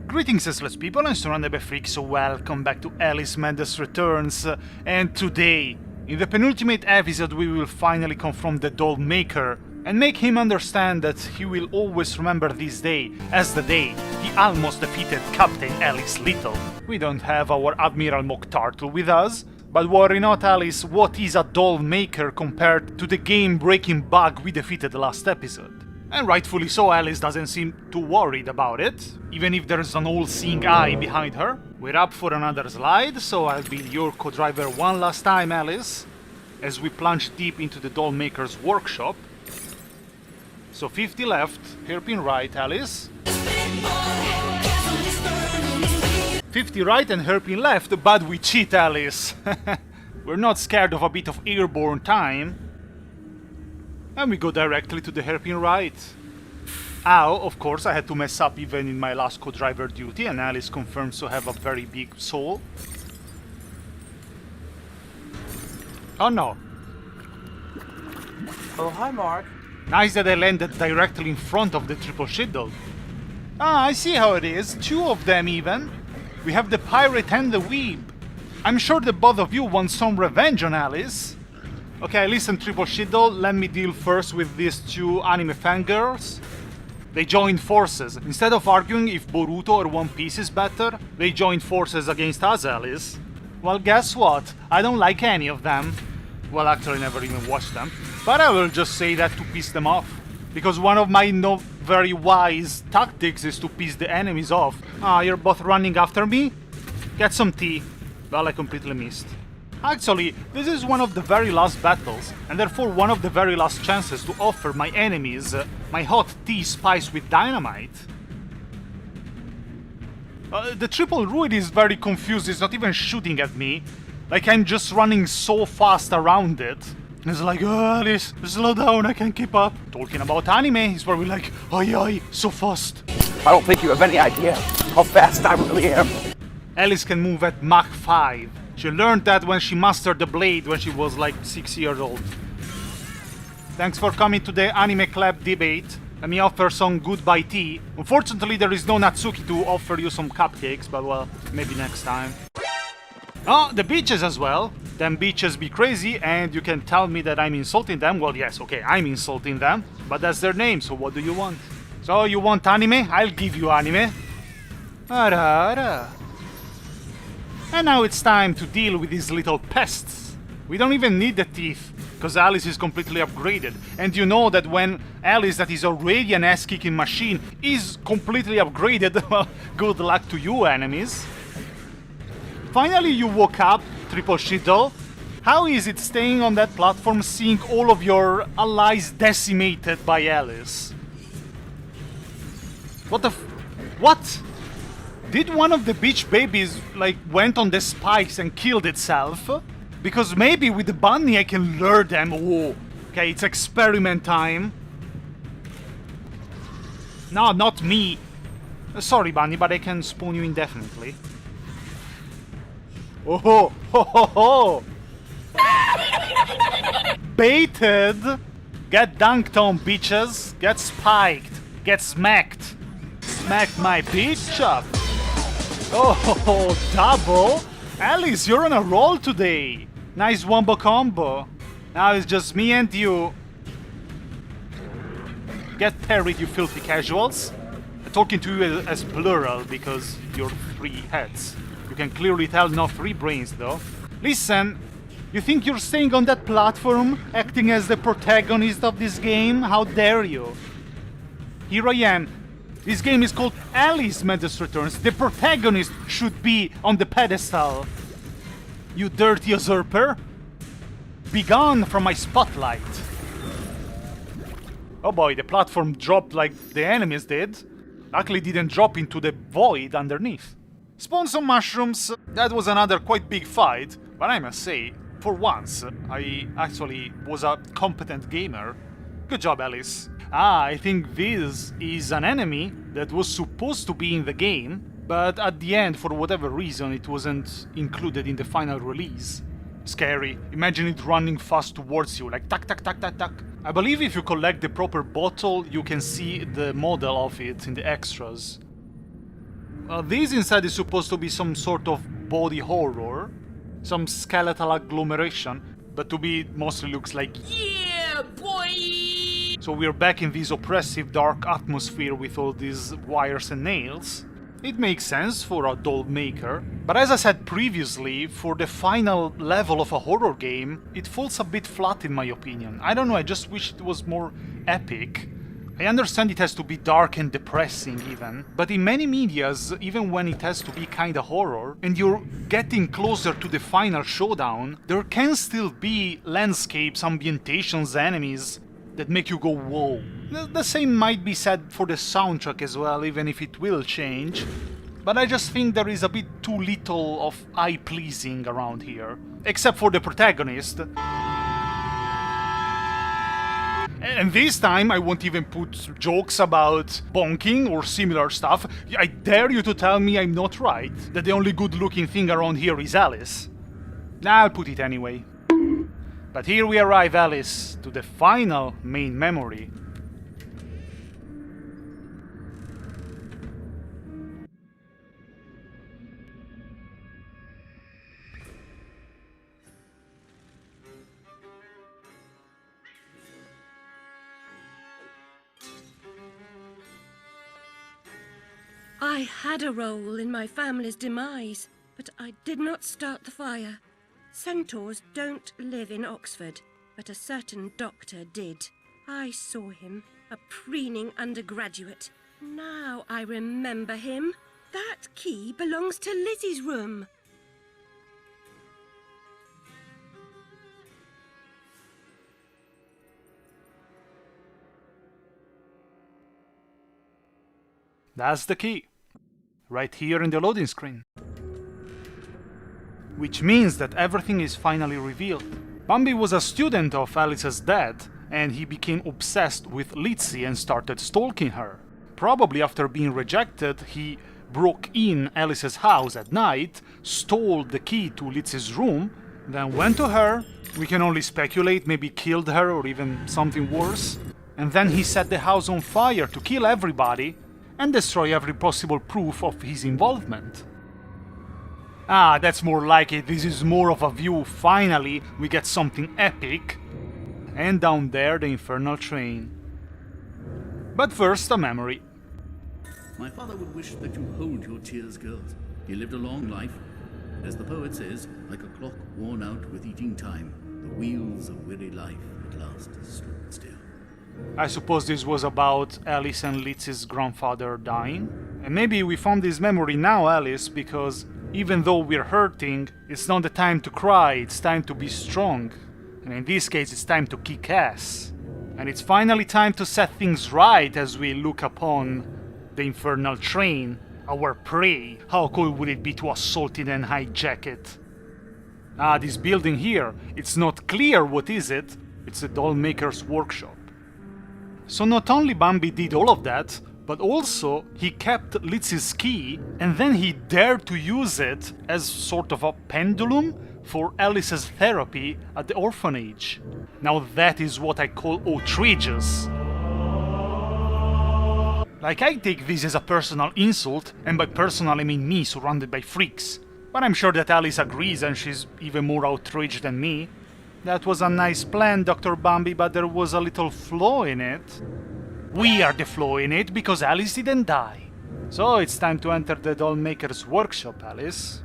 Greetings senseless people, I'm SurroundEdByFreaks, so welcome back to Alice Mendes Returns, and today, in the penultimate episode, we will finally confront the Dollmaker and make him understand that he will always remember this day as the day he almost defeated Captain Alice Little. We don't have our Admiral Mock Turtle with us, but worry not, Alice, what is a Dollmaker compared to the game-breaking bug we defeated last episode? And rightfully so, Alice doesn't seem too worried about it, even if there's an all-seeing eye behind her. We're up for another slide, so I'll be your co-driver one last time, Alice, as we plunge deep into the Dollmaker's workshop. So 50 left, hairpin right, Alice. 50 right and hairpin left, but we cheat, Alice. We're not scared of a bit of airborne time. And we go directly to the hairpin right. Ow, of course, I had to mess up even in my last co-driver duty, and Alice confirms to have a very big soul. Oh no. Oh, hi, Mark. Nice that I landed directly in front of the triple shiddle. Ah, I see how it is. Two of them even. We have the pirate and the weeb. I'm sure the both of you want some revenge on Alice. Okay, listen, Triple Shiddle, let me deal first with these two anime fangirls. They joined forces. Instead of arguing if Boruto or One Piece is better, they joined forces against us, Alice. Well, guess what? I don't like any of them. Well, actually, I never even watched them. But I will just say that to piss them off. Because one of my not very wise tactics is to piss the enemies off. Ah, you're both running after me? Get some tea. Well, I completely missed. Actually, this is one of the very last battles, and therefore one of the very last chances to offer my enemies my hot tea spiced with dynamite. The triple druid is very confused, it's not even shooting at me. Like I'm just running so fast around it. And it's like, oh Alice, slow down, I can't keep up. Talking about anime, he's probably like, aye aye, so fast. I don't think you have any idea how fast I really am. Alice can move at Mach 5. She learned that when she mastered the blade when she was like 6 years old. Thanks for coming to the anime club debate. Let me offer some goodbye tea. Unfortunately, there is no Natsuki to offer you some cupcakes, but well, maybe next time. Oh, the beaches as well. Them beaches be crazy, and you can tell me that I'm insulting them. Well, yes, okay, I'm insulting them, but that's their name, so what do you want? So, you want anime? I'll give you anime. Ara. And now it's time to deal with these little pests. We don't even need the teeth, because Alice is completely upgraded. And you know that when Alice, that is already an ass-kicking machine, is completely upgraded, well, good luck to you, enemies. Finally you woke up, Triple Shiddle. How is it staying on that platform seeing all of your allies decimated by Alice? What the What? Did one of the beach babies, like, went on the spikes and killed itself? Because maybe with the bunny I can lure them. Oh, okay, it's experiment time. No, not me. Sorry, bunny, but I can spawn you indefinitely. Oh ho ho ho ho! Baited! Get dunked on, bitches. Get spiked. Get smacked. Smack my bitch up. Oh, double! Alice, you're on a roll today! Nice wombo combo. Now it's just me and you. Get parried, you filthy casuals. I'm talking to you as plural because you're 3 heads. You can clearly tell not 3 brains though. Listen, you think you're staying on that platform, acting as the protagonist of this game? How dare you? Here I am. This game is called Alice Mendes Returns. The protagonist should be on the pedestal. You dirty usurper. Be gone from my spotlight. Oh boy, the platform dropped like the enemies did. Luckily didn't drop into the void underneath. Spawn some mushrooms. That was another quite big fight. But I must say, for once, I actually was a competent gamer. Good job, Alice. Ah, I think this is an enemy that was supposed to be in the game, but at the end, for whatever reason, it wasn't included in the final release. Scary. Imagine it running fast towards you, like tack, tack, tack, tack, tack. I believe if you collect the proper bottle, you can see the model of it in the extras. This inside is supposed to be some sort of body horror, some skeletal agglomeration, but to me it mostly looks like yeah, boy! So we're back in this oppressive dark atmosphere with all these wires and nails. It makes sense for a Dollmaker, but as I said previously, for the final level of a horror game, it falls a bit flat in my opinion. I don't know, I just wish it was more epic. I understand it has to be dark and depressing even, but in many medias, even when it has to be kinda horror, and you're getting closer to the final showdown, there can still be landscapes, ambientations, enemies that make you go whoa. The same might be said for the soundtrack as well, even if it will change, but I just think there is a bit too little of eye-pleasing around here, except for the protagonist. And this time I won't even put jokes about bonking or similar stuff. I dare you to tell me I'm not right, that the only good-looking thing around here is Alice. I'll put it anyway. But here we arrive, Alice, to the final main memory. I had a role in my family's demise, but I did not start the fire. Centaurs don't live in Oxford, but a certain doctor did. I saw him, a preening undergraduate. Now I remember him. That key belongs to Lizzie's room. That's the key. Right here in the loading screen. Which means that everything is finally revealed. Bambi was a student of Alice's dad, and he became obsessed with Lizzie and started stalking her. Probably after being rejected, he broke in Alice's house at night, stole the key to Lizzie's room, then went to her, we can only speculate, maybe killed her or even something worse, and then he set the house on fire to kill everybody and destroy every possible proof of his involvement. Ah, that's more like it. This is more of a view. Finally, we get something epic. And down there, the Infernal Train. But first, a memory. My father would wish that you hold your tears, girls. He lived a long life. As the poet says, like a clock worn out with eating time, the wheels of weary life at last stood still. I suppose this was about Alice and Lizzie's grandfather dying. And maybe we found this memory now, Alice, because even though we're hurting, it's not the time to cry, it's time to be strong. And in this case, it's time to kick ass. And it's finally time to set things right as we look upon the Infernal Train, our prey. How cool would it be to assault it and hijack it? Ah, this building here, it's not clear what is it. It's the Dollmaker's workshop. So not only Bambi did all of that, but also he kept Lizzie's key and then he dared to use it as sort of a pendulum for Alice's therapy at the orphanage. Now that is what I call outrageous. Like, I take this as a personal insult, and by personal I mean me surrounded by freaks. But I'm sure that Alice agrees and she's even more outraged than me. That was a nice plan, Dr. Bambi, but there was a little flaw in it. We are the flaw in it because Alice didn't die. So it's time to enter the Dollmaker's workshop, Alice.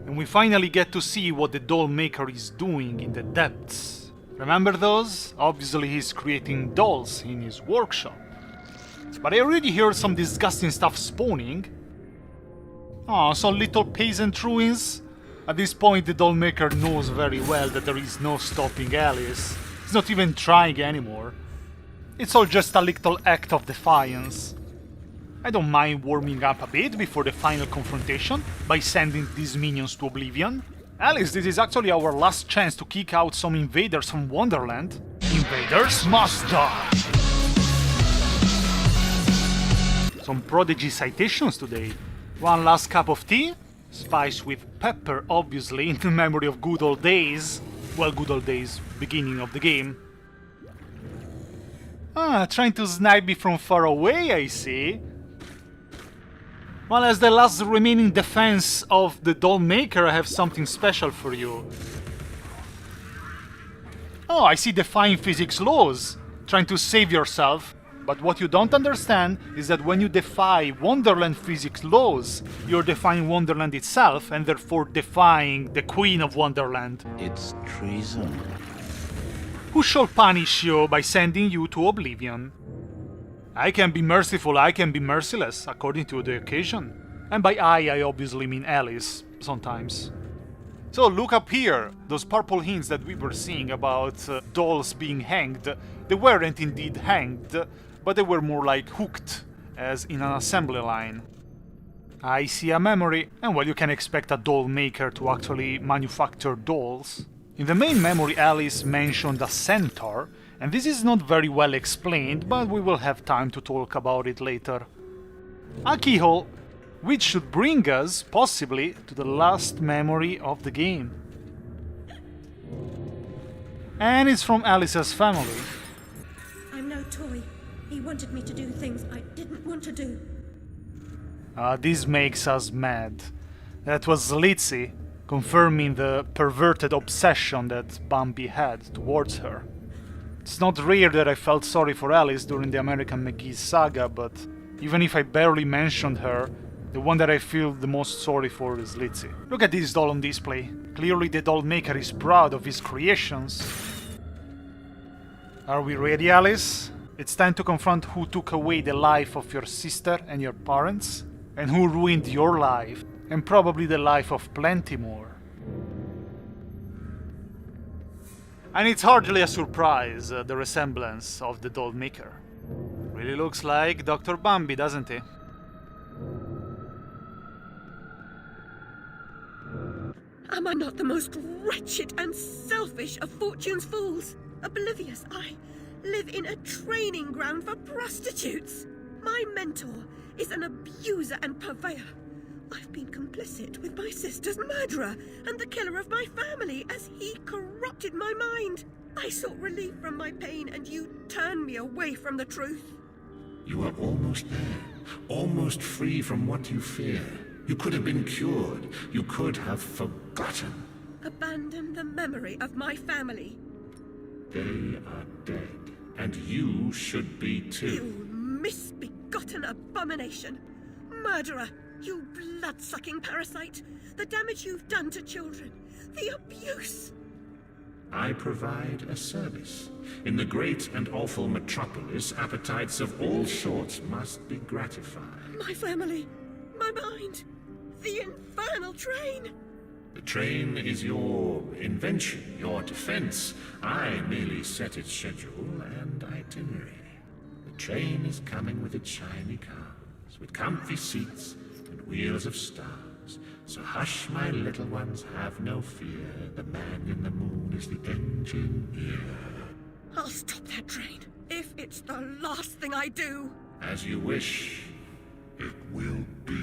And we finally get to see what the Dollmaker is doing in the depths. Remember those? Obviously he's creating dolls in his workshop. But I already heard some disgusting stuff spawning. Oh, some little peasant ruins. At this point the Dollmaker knows very well that there is no stopping Alice. He's not even trying anymore. It's all just a little act of defiance. I don't mind warming up a bit before the final confrontation by sending these minions to oblivion. Alice, this is actually our last chance to kick out some invaders from Wonderland. Invaders must die! Some prodigy citations today. One last cup of tea, spiced with pepper obviously in the memory of good old days. Well, good old days, beginning of the game. Ah, trying to snipe me from far away, I see. Well, as the last remaining defense of the Dollmaker, I have something special for you. Oh, I see defying physics laws, trying to save yourself. But what you don't understand is that when you defy Wonderland physics laws, you're defying Wonderland itself, and therefore defying the Queen of Wonderland. It's treason. Who shall punish you by sending you to oblivion? I can be merciful, I can be merciless, according to the occasion. And by I obviously mean Alice, sometimes. So look up here, those purple hints that we were seeing about dolls being hanged, they weren't indeed hanged, but they were more like hooked, as in an assembly line. I see a memory, and well, you can expect a doll maker to actually manufacture dolls. In the main memory, Alice mentioned a centaur, and this is not very well explained, but we will have time to talk about it later. A keyhole, which should bring us, possibly, to the last memory of the game. And it's from Alice's family. I'm no toy. He wanted me to do things I didn't want to do. This makes us mad. That was GlitchxCity, confirming the perverted obsession that Bambi had towards her. It's not rare that I felt sorry for Alice during the American McGee saga, but even if I barely mentioned her, the one that I feel the most sorry for is GlitchxCity. Look at this doll on display. Clearly the doll maker is proud of his creations. Are we ready, Alice? It's time to confront who took away the life of your sister and your parents, and who ruined your life, and probably the life of plenty more. And it's hardly a surprise, the resemblance of the doll maker. Really looks like Dr. Bambi, doesn't he? Am I not the most wretched and selfish of fortune's fools? Oblivious, I live in a training ground for prostitutes. My mentor is an abuser and purveyor. I've been complicit with my sister's murderer and the killer of my family as he corrupted my mind. I sought relief from my pain and you turned me away from the truth. You are almost there, almost free from what you fear. You could have been cured. You could have forgotten. Abandon the memory of my family. They are dead, and you should be too. You misbegotten abomination! Murderer! You blood-sucking parasite! The damage you've done to children! The abuse! I provide a service. In the great and awful metropolis, appetites of all sorts must be gratified. My family! My mind! The infernal train! The train is your invention, your defense. I merely set its schedule and itinerary. The train is coming with its shiny cars, with comfy seats and wheels of stars. So hush, my little ones, have no fear. The man in the moon is the engineer. I'll stop that train, if it's the last thing I do! As you wish, it will be.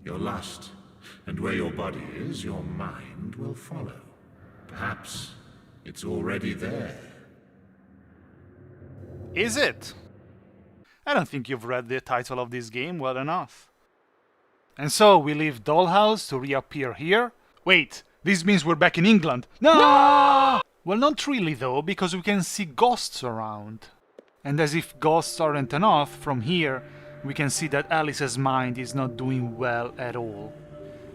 You're lost, and where your body is, your mind will follow. Perhaps it's already there. Is it? I don't think you've read the title of this game well enough. And so we leave Dollhouse to reappear here. Wait, this means we're back in England. No! Well, not really though, because we can see ghosts around. And as if ghosts aren't enough, from here we can see that Alice's mind is not doing well at all.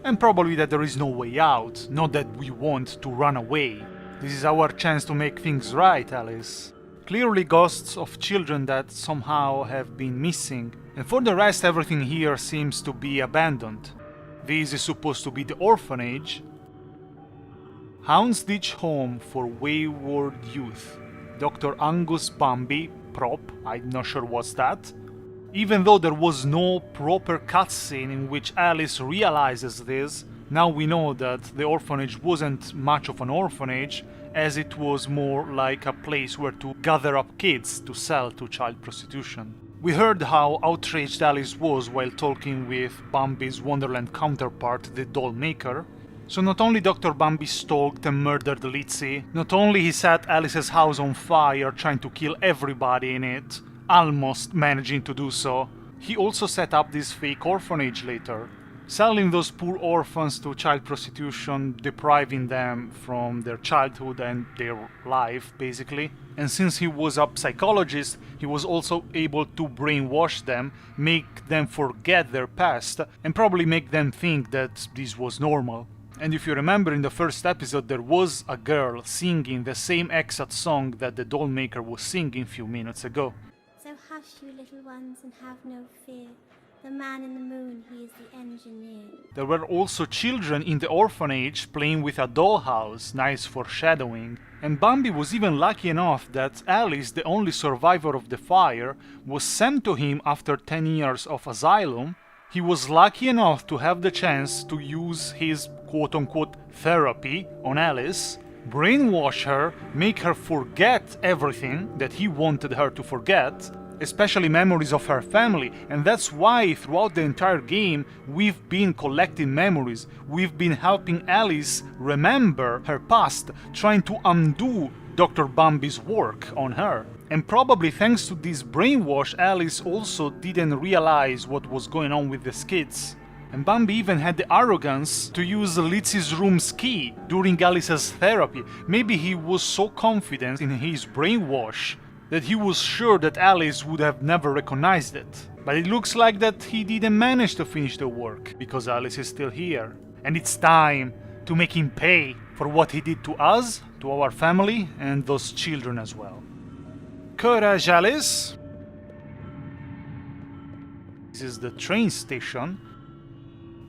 And probably that there is no way out, not that we want to run away. This is our chance to make things right, Alice. Clearly ghosts of children that somehow have been missing, and for the rest everything here seems to be abandoned. This is supposed to be the orphanage. Houndsditch Home for Wayward Youth. Dr. Angus Bambi, prop, I'm not sure what's that. Even though there was no proper cutscene in which Alice realizes this, now we know that the orphanage wasn't much of an orphanage, as it was more like a place where to gather up kids to sell to child prostitution. We heard how outraged Alice was while talking with Bambi's Wonderland counterpart, the Dollmaker, So not only Dr. Bambi stalked and murdered Lizzie, not only he set Alice's house on fire trying to kill everybody in it, almost managing to do so, he also set up this fake orphanage later, selling those poor orphans to child prostitution, depriving them from their childhood and their life, basically. And since he was a psychologist, he was also able to brainwash them, make them forget their past, and probably make them think that this was normal. And if you remember, in the first episode there was a girl singing the same exact song that the Dollmaker was singing a few minutes ago. So hush, you little ones, and have no fear. The man in the moon, he is the engineer. There were also children in the orphanage playing with a dollhouse, nice foreshadowing. And Bambi was even lucky enough that Alice, the only survivor of the fire, was sent to him after 10 years of asylum. He was lucky enough to have the chance to use his quote-unquote therapy on Alice, brainwash her, make her forget everything that he wanted her to forget, especially memories of her family. And that's why throughout the entire game we've been collecting memories, we've been helping Alice remember her past, trying to undo Dr. Bambi's work on her. And probably thanks to this brainwash, Alice also didn't realize what was going on with the kids. And Bambi even had the arrogance to use Lizzie's room's key during Alice's therapy. Maybe he was so confident in his brainwash that he was sure that Alice would have never recognized it. But it looks like that he didn't manage to finish the work, because Alice is still here. And it's time to make him pay for what he did to us, to our family, and those children as well. Courage, Alice! This is the train station.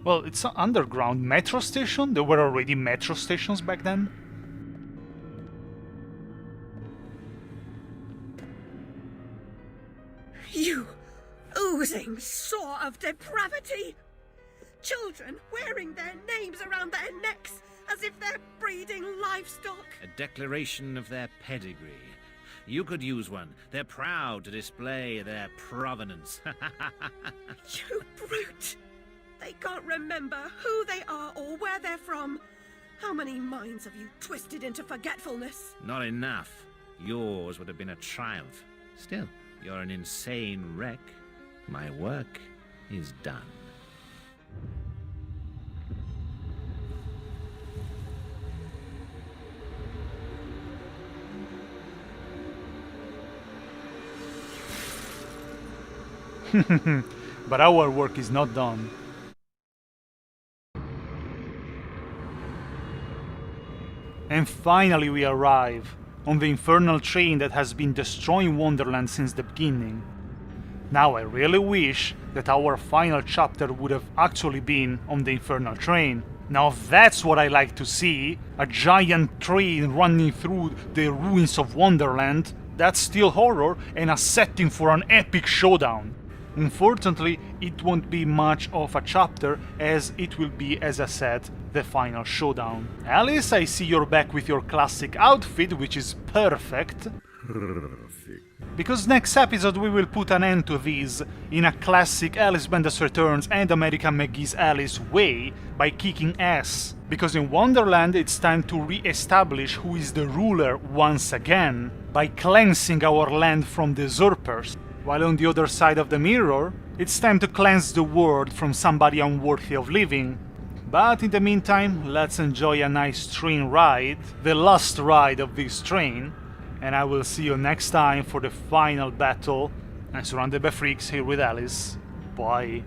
Well, it's an underground metro station? There were already metro stations back then? You oozing sore of depravity! Children wearing their names around their necks as if they're breeding livestock! A declaration of their pedigree. You could use one. They're proud to display their provenance. You brute! They can't remember who they are or where they're from. How many minds have you twisted into forgetfulness? Not enough. Yours would have been a triumph. Still, you're an insane wreck. My work is done. But our work is not done. And finally we arrive on the Infernal Train that has been destroying Wonderland since the beginning. Now I really wish that our final chapter would have actually been on the Infernal Train. Now that's what I like to see, a giant train running through the ruins of Wonderland. That's still horror and a setting for an epic showdown. Unfortunately, it won't be much of a chapter, as it will be, as I said, the final showdown. Alice, I see you're back with your classic outfit, which is perfect. Because next episode we will put an end to these in a classic Alice Bendis Returns and American McGee's Alice way by kicking ass. Because in Wonderland it's time to re-establish who is the ruler once again by cleansing our land from the usurpers. While on the other side of the mirror, it's time to cleanse the world from somebody unworthy of living. But in the meantime, let's enjoy a nice train ride, the last ride of this train, and I will see you next time for the final battle. I'm SurroundEdByFreaks here with Alice. Bye.